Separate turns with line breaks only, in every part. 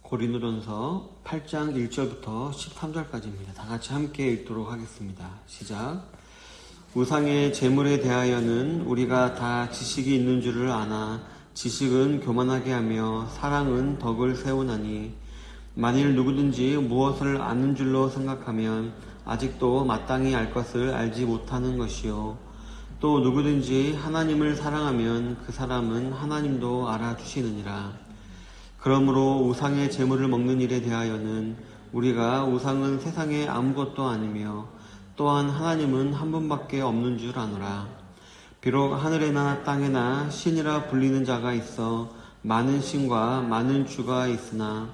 고린도전서 8장 1절부터 13절까지입니다. 다 같이 함께 읽도록 하겠습니다. 시작. 우상의 제물에 대하여는 우리가 다 지식이 있는 줄을 아나 지식은 교만하게 하며 사랑은 덕을 세우나니 만일 누구든지 무엇을 아는 줄로 생각하면 아직도 마땅히 알 것을 알지 못하는 것이요 또 누구든지 하나님을 사랑하면 그 사람은 하나님도 알아주시느니라. 그러므로 우상의 제물을 먹는 일에 대하여는 우리가 우상은 세상에 아무것도 아니며 또한 하나님은 한 분밖에 없는 줄 아노라. 비록 하늘에나 땅에나 신이라 불리는 자가 있어 많은 신과 많은 주가 있으나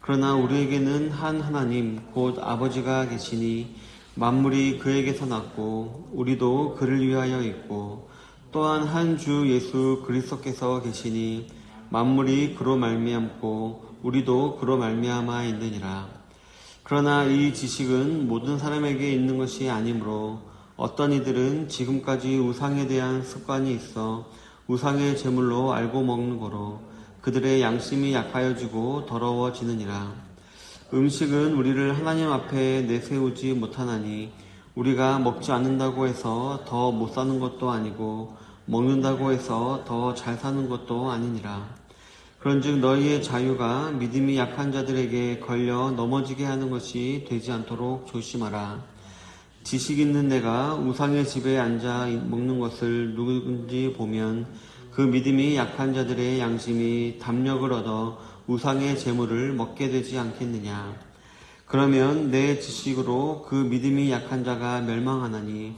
그러나 우리에게는 한 하나님 곧 아버지가 계시니 만물이 그에게서 났고 우리도 그를 위하여 있고 또한 한 주 예수 그리스도께서 계시니 만물이 그로 말미암고 우리도 그로 말미암아 있느니라. 그러나 이 지식은 모든 사람에게 있는 것이 아니므로 어떤 이들은 지금까지 우상에 대한 습관이 있어 우상의 제물로 알고 먹는 거로 그들의 양심이 약하여지고 더러워지느니라. 음식은 우리를 하나님 앞에 내세우지 못하나니 우리가 먹지 않는다고 해서 더 못 사는 것도 아니고 먹는다고 해서 더 잘 사는 것도 아니니라. 그런즉 너희의 자유가 믿음이 약한 자들에게 걸려 넘어지게 하는 것이 되지 않도록 조심하라. 지식 있는 내가 우상의 집에 앉아 먹는 것을 누구든지 보면 그 믿음이 약한 자들의 양심이 담력을 얻어 우상의 제물을 먹게 되지 않겠느냐. 그러면 내 지식으로 그 믿음이 약한 자가 멸망하나니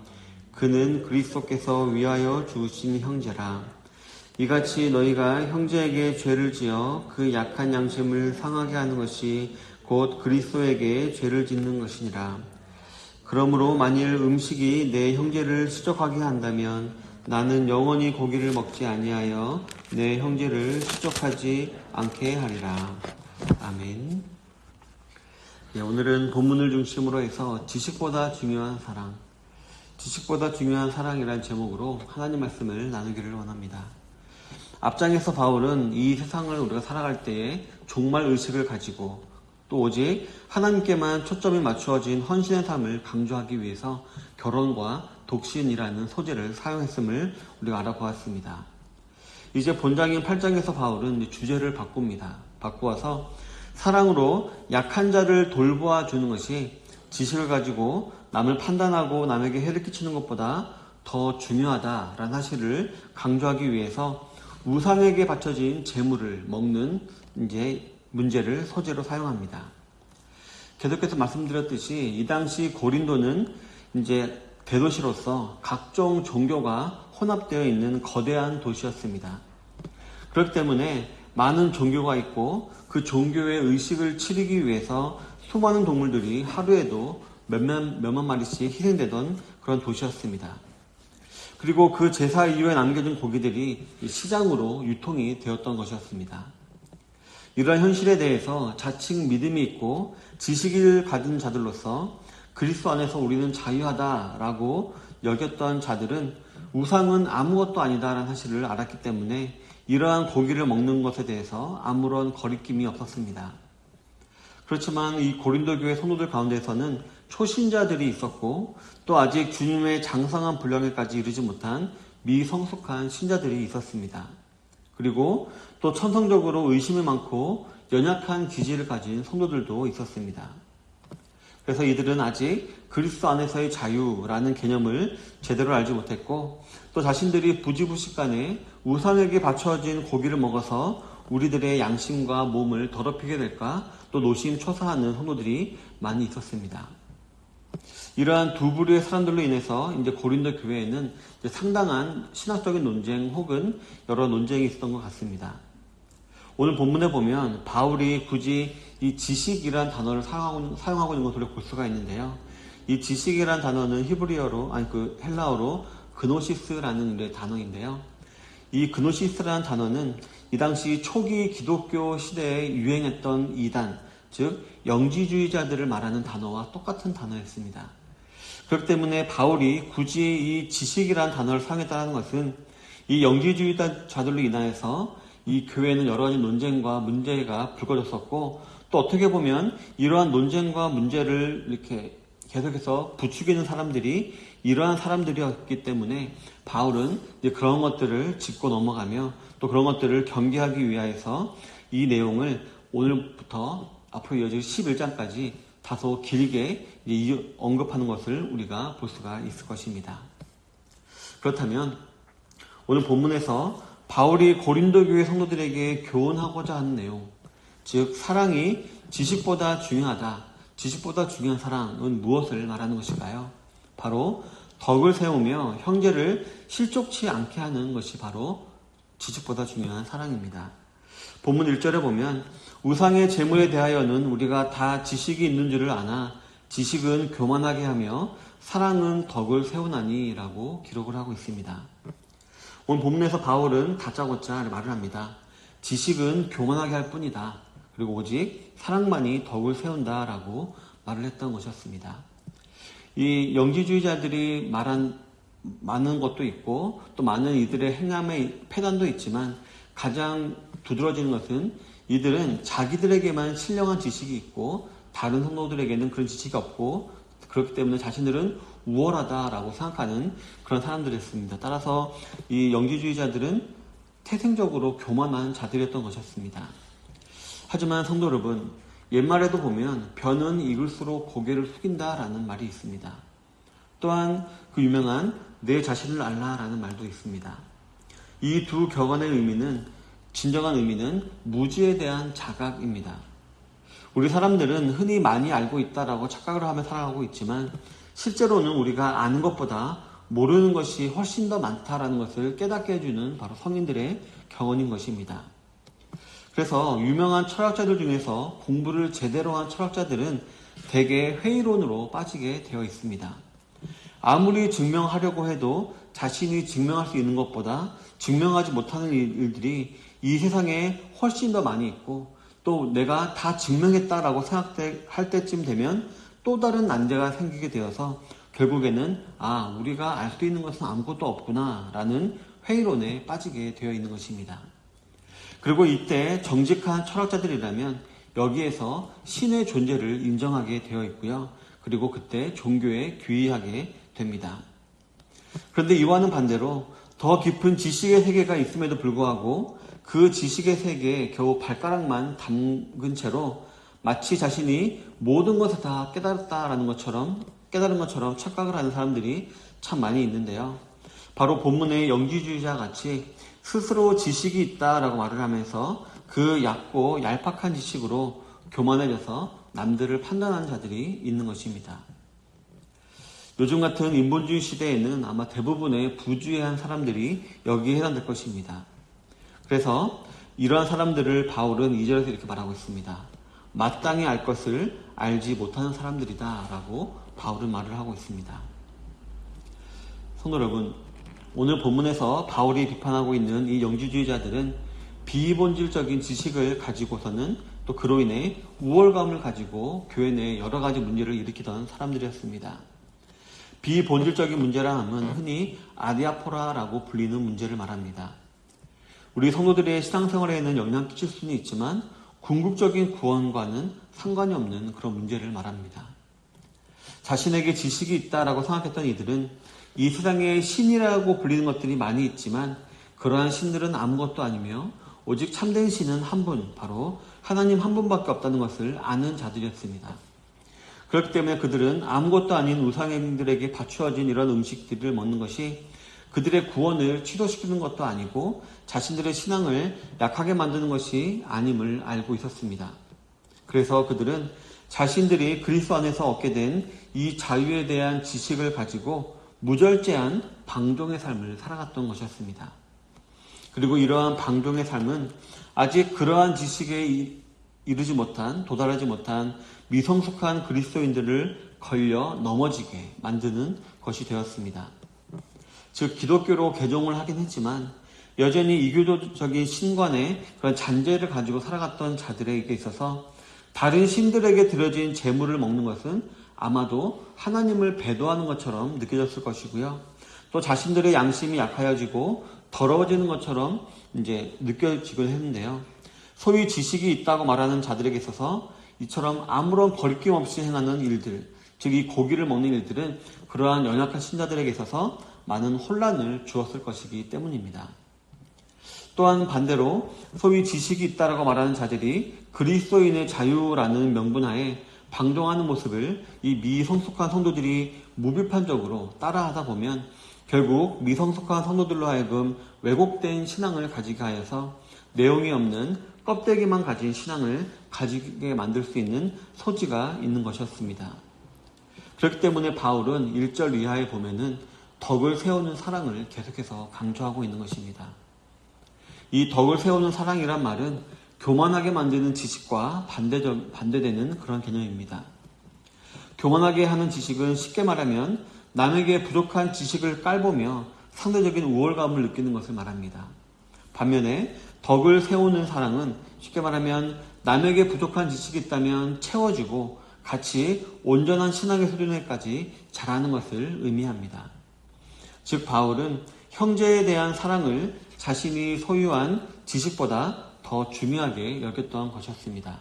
그는 그리스도께서 위하여 죽으신 형제라. 이같이 너희가 형제에게 죄를 지어 그 약한 양심을 상하게 하는 것이 곧 그리스도에게 죄를 짓는 것이니라. 그러므로 만일 음식이 내 형제를 시적하게 한다면 나는 영원히 고기를 먹지 아니하여 내 형제를 시적하지 않게 하리라. 아멘. 오늘은 본문을 중심으로 해서 지식보다 중요한 사랑, 지식보다 중요한 사랑이라는 제목으로 하나님 말씀을 나누기를 원합니다. 앞장에서 바울은 이 세상을 우리가 살아갈 때에 종말 의식을 가지고 또 오직 하나님께만 초점이 맞추어진 헌신의 삶을 강조하기 위해서 결혼과 독신이라는 소재를 사용했음을 우리가 알아보았습니다. 이제 본장인 8장에서 바울은 주제를 바꾸어서 사랑으로 약한 자를 돌보아 주는 것이 지식을 가지고 남을 판단하고 남에게 해를 끼치는 것보다 더 중요하다라는 사실을 강조하기 위해서 우상에게 바쳐진 제물을 먹는 문제를 소재로 사용합니다. 계속해서 말씀드렸듯이 이 당시 고린도는 대도시로서 각종 종교가 혼합되어 있는 거대한 도시였습니다. 그렇기 때문에 많은 종교가 있고 그 종교의 의식을 치르기 위해서 수많은 동물들이 하루에도 몇만 마리씩 희생되던 그런 도시였습니다. 그리고 그 제사 이후에 남겨진 고기들이 시장으로 유통이 되었던 것이었습니다. 이러한 현실에 대해서 자칭 믿음이 있고 지식을 가진 자들로서 그리스도 안에서 우리는 자유하다라고 여겼던 자들은 우상은 아무것도 아니다라는 사실을 알았기 때문에 이러한 고기를 먹는 것에 대해서 아무런 거리낌이 없었습니다. 그렇지만 이 고린도 교회 성도들 가운데서는 초신자들이 있었고 또 아직 주님의 장성한 분량에까지 이르지 못한 미성숙한 신자들이 있었습니다. 그리고 또 천성적으로 의심이 많고 연약한 기질을 가진 성도들도 있었습니다. 그래서 이들은 아직 그리스도 안에서의 자유라는 개념을 제대로 알지 못했고 또 자신들이 부지부식간에 우상에게 바쳐진 고기를 먹어서 우리들의 양심과 몸을 더럽히게 될까 또 노심초사하는 성도들이 많이 있었습니다. 이러한 두 부류의 사람들로 인해서 고린도 교회에는 상당한 신학적인 논쟁 혹은 여러 논쟁이 있었던 것 같습니다. 오늘 본문에 보면 바울이 굳이 이 지식이라는 단어를 사용하고 있는 것을 볼 수가 있는데요. 이 지식이라는 단어는 헬라어로 그노시스라는 단어인데요. 이 그노시스라는 단어는 이 당시 초기 기독교 시대에 유행했던 이단, 즉 영지주의자들을 말하는 단어와 똑같은 단어였습니다. 그렇기 때문에 바울이 굳이 이 지식이라는 단어를 사용했다는 것은 이 영지주의자들로 인하여서 이 교회는 여러 가지 논쟁과 문제가 불거졌었고, 또 어떻게 보면 이러한 논쟁과 문제를 이렇게 계속해서 부추기는 사람들이 이러한 사람들이었기 때문에 바울은 이제 그런 것들을 짚고 넘어가며 또 그런 것들을 경계하기 위해서 이 내용을 오늘부터 앞으로 이어질 11장까지 다소 길게 언급하는 것을 우리가 볼 수가 있을 것입니다. 그렇다면 오늘 본문에서 바울이 고린도 교회 성도들에게 교훈하고자 하는 내용, 즉 사랑이 지식보다 중요하다. 지식보다 중요한 사랑은 무엇을 말하는 것일까요? 바로 덕을 세우며 형제를 실족치 않게 하는 것이 바로 지식보다 중요한 사랑입니다. 본문 1절에 보면 우상의 재물에 대하여는 우리가 다 지식이 있는 줄을 아나 지식은 교만하게 하며 사랑은 덕을 세우나니 라고 기록을 하고 있습니다. 오늘 본문에서 바울은 다짜고짜 말을 합니다. 지식은 교만하게 할 뿐이다. 그리고 오직 사랑만이 덕을 세운다 라고 말을 했던 것이었습니다. 이 영지주의자들이 말한 많은 것도 있고 또 많은 이들의 행함의 패단도 있지만 가장 두드러지는 것은 이들은 자기들에게만 신령한 지식이 있고 다른 성도들에게는 그런 지식이 없고 그렇기 때문에 자신들은 우월하다라고 생각하는 그런 사람들이었습니다. 따라서 이 영지주의자들은 태생적으로 교만한 자들이었던 것이었습니다. 하지만 성도 여러분, 옛말에도 보면 변은 익을수록 고개를 숙인다라는 말이 있습니다. 또한 그 유명한 내 자신을 알라라는 말도 있습니다. 이 두 격언의 의미는 진정한 의미는 무지에 대한 자각입니다. 우리 사람들은 흔히 많이 알고 있다라고 착각을 하며 살아가고 있지만 실제로는 우리가 아는 것보다 모르는 것이 훨씬 더 많다라는 것을 깨닫게 해주는 바로 성인들의 격언인 것입니다. 그래서 유명한 철학자들 중에서 공부를 제대로 한 철학자들은 대개 회의론으로 빠지게 되어 있습니다. 아무리 증명하려고 해도 자신이 증명할 수 있는 것보다 증명하지 못하는 일들이 이 세상에 훨씬 더 많이 있고 또 내가 다 증명했다라고 생각할 때쯤 되면 또 다른 난제가 생기게 되어서 결국에는 우리가 알 수 있는 것은 아무것도 없구나 라는 회의론에 빠지게 되어 있는 것입니다. 그리고 이때 정직한 철학자들이라면 여기에서 신의 존재를 인정하게 되어 있고요. 그리고 그때 종교에 귀의하게 됩니다. 그런데 이와는 반대로 더 깊은 지식의 세계가 있음에도 불구하고 그 지식의 세계에 겨우 발가락만 담근 채로 마치 자신이 모든 것을 다 깨달은 것처럼 착각을 하는 사람들이 참 많이 있는데요. 바로 본문의 영지주의자 같이 스스로 지식이 있다라고 말을 하면서 그 얕고 얄팍한 지식으로 교만해져서 남들을 판단하는 자들이 있는 것입니다. 요즘 같은 인본주의 시대에는 아마 대부분의 부주의한 사람들이 여기에 해당될 것입니다. 그래서 이러한 사람들을 바울은 2절에서 이렇게 말하고 있습니다. 마땅히 알 것을 알지 못하는 사람들이다 라고 바울은 말을 하고 있습니다. 성도 여러분, 오늘 본문에서 바울이 비판하고 있는 이 영지주의자들은 비본질적인 지식을 가지고서는 또 그로 인해 우월감을 가지고 교회 내에 여러 가지 문제를 일으키던 사람들이었습니다. 비본질적인 문제라 하면 흔히 아디아포라라고 불리는 문제를 말합니다. 우리 성도들의 신앙생활에는 영향을 끼칠 수는 있지만 궁극적인 구원과는 상관이 없는 그런 문제를 말합니다. 자신에게 지식이 있다라고 생각했던 이들은 이 세상에 신이라고 불리는 것들이 많이 있지만 그러한 신들은 아무것도 아니며 오직 참된 신은 한 분, 바로 하나님 한 분밖에 없다는 것을 아는 자들이었습니다. 그렇기 때문에 그들은 아무것도 아닌 우상행들에게 바추어진 이런 음식들을 먹는 것이 그들의 구원을 취소시키는 것도 아니고 자신들의 신앙을 약하게 만드는 것이 아님을 알고 있었습니다. 그래서 그들은 자신들이 그리스도 안에서 얻게 된 이 자유에 대한 지식을 가지고 무절제한 방종의 삶을 살아갔던 것이었습니다. 그리고 이러한 방종의 삶은 아직 그러한 지식에 도달하지 못한 미성숙한 그리스도인들을 걸려 넘어지게 만드는 것이 되었습니다. 즉 기독교로 개종을 하긴 했지만 여전히 이교도적인 신관의 그런 잔재를 가지고 살아갔던 자들에게 있어서 다른 신들에게 드려진 제물을 먹는 것은 아마도 하나님을 배도하는 것처럼 느껴졌을 것이고요. 또 자신들의 양심이 약하여지고 더러워지는 것처럼 이제 느껴지곤 했는데요. 소위 지식이 있다고 말하는 자들에게 있어서 이처럼 아무런 거리낌 없이 행하는 일들, 즉 이 고기를 먹는 일들은 그러한 연약한 신자들에게 있어서 많은 혼란을 주었을 것이기 때문입니다. 또한 반대로 소위 지식이 있다라고 말하는 자들이 그리스도인의 자유라는 명분하에 방종하는 모습을 이 미성숙한 성도들이 무비판적으로 따라하다 보면 결국 미성숙한 성도들로 하여금 왜곡된 신앙을 가지게 하여서 내용이 없는 껍데기만 가진 신앙을 가지게 만들 수 있는 소지가 있는 것이었습니다. 그렇기 때문에 바울은 1절 이하에 보면은 덕을 세우는 사랑을 계속해서 강조하고 있는 것입니다. 이 덕을 세우는 사랑이란 말은 교만하게 만드는 지식과 반대되는 그런 개념입니다. 교만하게 하는 지식은 쉽게 말하면 남에게 부족한 지식을 깔보며 상대적인 우월감을 느끼는 것을 말합니다. 반면에 덕을 세우는 사랑은 쉽게 말하면 남에게 부족한 지식이 있다면 채워주고 같이 온전한 신앙의 수준에까지 자라는 것을 의미합니다. 즉 바울은 형제에 대한 사랑을 자신이 소유한 지식보다 더 중요하게 여겼던 것이었습니다.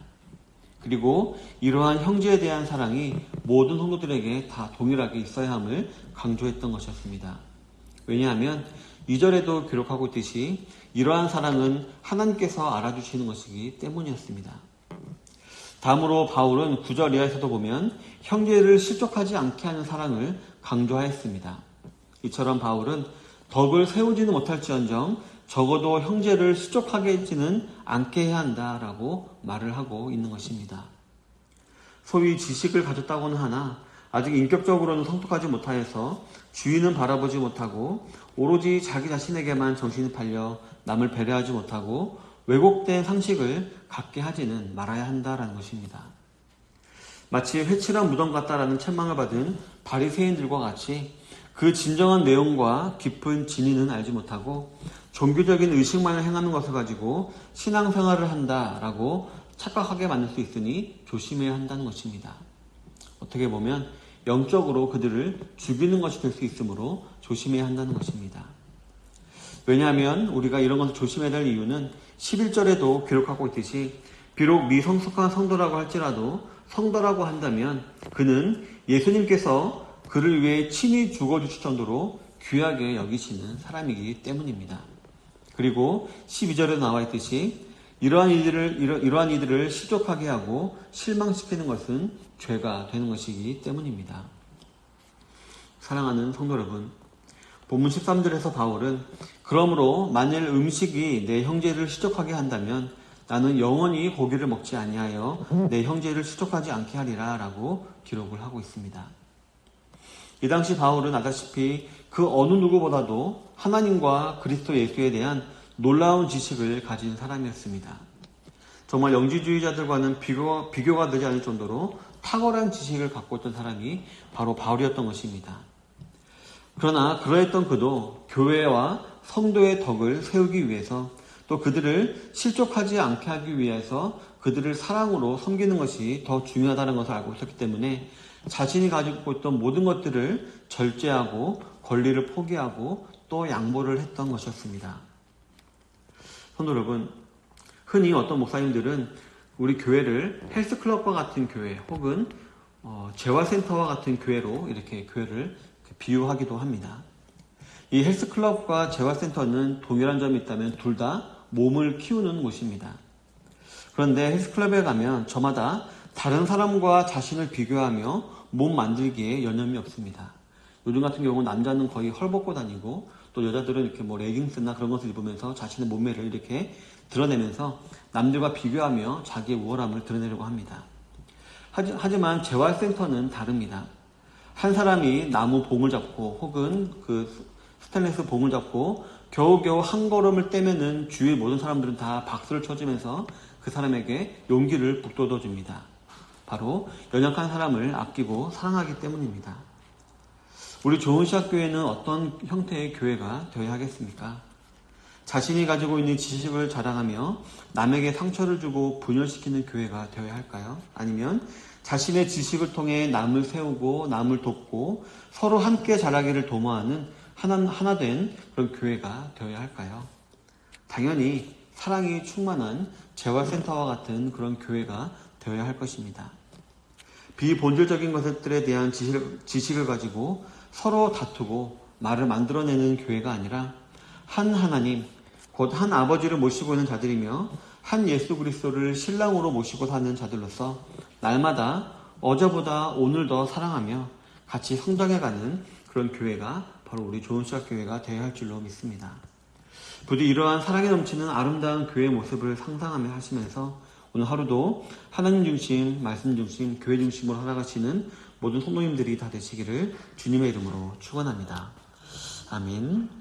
그리고 이러한 형제에 대한 사랑이 모든 성도들에게 다 동일하게 있어야 함을 강조했던 것이었습니다. 왜냐하면 2절에도 기록하고 있듯이 이러한 사랑은 하나님께서 알아주시는 것이기 때문이었습니다. 다음으로 바울은 9절 이하에서도 보면 형제를 실족하지 않게 하는 사랑을 강조하였습니다. 이처럼 바울은 덕을 세우지는 못할지언정 적어도 형제를 실족하게지는 않게 해야 한다라고 말을 하고 있는 것입니다. 소위 지식을 가졌다고는 하나 아직 인격적으로는 성숙하지 못하여서 주인은 바라보지 못하고 오로지 자기 자신에게만 정신이 팔려 남을 배려하지 못하고 왜곡된 상식을 갖게 하지는 말아야 한다라는 것입니다. 마치 회칠한 무덤 같다라는 책망을 받은 바리새인들과 같이 그 진정한 내용과 깊은 진리는 알지 못하고 종교적인 의식만을 행하는 것을 가지고 신앙생활을 한다라고 착각하게 만들 수 있으니 조심해야 한다는 것입니다. 어떻게 보면 영적으로 그들을 죽이는 것이 될 수 있으므로 조심해야 한다는 것입니다. 왜냐하면 우리가 이런 것을 조심해야 될 이유는 11절에도 기록하고 있듯이 비록 미성숙한 성도라고 할지라도 성도라고 한다면 그는 예수님께서 그를 위해 친히 죽어주실 정도로 귀하게 여기시는 사람이기 때문입니다. 그리고 12절에 나와 있듯이 이러한 이들을 실족하게 하고 실망시키는 것은 죄가 되는 것이기 때문입니다. 사랑하는 성도 여러분, 본문 13절에서 바울은 그러므로 만일 음식이 내 형제를 실족하게 한다면 나는 영원히 고기를 먹지 아니하여 내 형제를 실족하지 않게 하리라 라고 기록을 하고 있습니다. 이 당시 바울은 아다시피 그 어느 누구보다도 하나님과 그리스도 예수에 대한 놀라운 지식을 가진 사람이었습니다. 정말 영지주의자들과는 비교가 되지 않을 정도로 탁월한 지식을 갖고 있던 사람이 바로 바울이었던 것입니다. 그러나 그러했던 그도 교회와 성도의 덕을 세우기 위해서 또 그들을 실족하지 않게 하기 위해서 그들을 사랑으로 섬기는 것이 더 중요하다는 것을 알고 있었기 때문에 자신이 가지고 있던 모든 것들을 절제하고 권리를 포기하고 또 양보를 했던 것이었습니다. 성도 여러분, 흔히 어떤 목사님들은 우리 교회를 헬스클럽과 같은 교회 혹은 재활센터와 같은 교회로 이렇게 교회를 비유하기도 합니다. 이 헬스클럽과 재활센터는 동일한 점이 있다면 둘 다 몸을 키우는 곳입니다. 그런데 헬스클럽에 가면 저마다 다른 사람과 자신을 비교하며 몸 만들기에 여념이 없습니다. 요즘 같은 경우는 남자는 거의 헐벗고 다니고 또 여자들은 이렇게 레깅스나 그런 것을 입으면서 자신의 몸매를 이렇게 드러내면서 남들과 비교하며 자기의 우월함을 드러내려고 합니다. 하지만 재활센터는 다릅니다. 한 사람이 나무 봉을 잡고 혹은 그 스테인리스 봉을 잡고 겨우겨우 한 걸음을 떼면은 주위의 모든 사람들은 다 박수를 쳐주면서 그 사람에게 용기를 북돋워 줍니다. 바로 연약한 사람을 아끼고 사랑하기 때문입니다. 우리 좋은시학교회는 어떤 형태의 교회가 되어야 하겠습니까? 자신이 가지고 있는 지식을 자랑하며 남에게 상처를 주고 분열시키는 교회가 되어야 할까요? 아니면 자신의 지식을 통해 남을 세우고 남을 돕고 서로 함께 자라기를 도모하는 하나 된 그런 교회가 되어야 할까요? 당연히 사랑이 충만한 재활센터와 같은 그런 교회가 되어야 할 것입니다. 비본질적인 것들에 대한 지식을 가지고 서로 다투고 말을 만들어내는 교회가 아니라 한 하나님, 곧 한 아버지를 모시고 있는 자들이며 한 예수 그리스도를 신랑으로 모시고 사는 자들로서 날마다 어제보다 오늘 더 사랑하며 같이 성장해가는 그런 교회가 바로 우리 좋은시각 교회가 되어야 할 줄로 믿습니다. 부디 이러한 사랑에 넘치는 아름다운 교회의 모습을 상상하며 하시면서 오늘 하루도 하나님 중심, 말씀 중심, 교회 중심으로 살아가시는 모든 성도님들이 다 되시기를 주님의 이름으로 축원합니다. 아멘.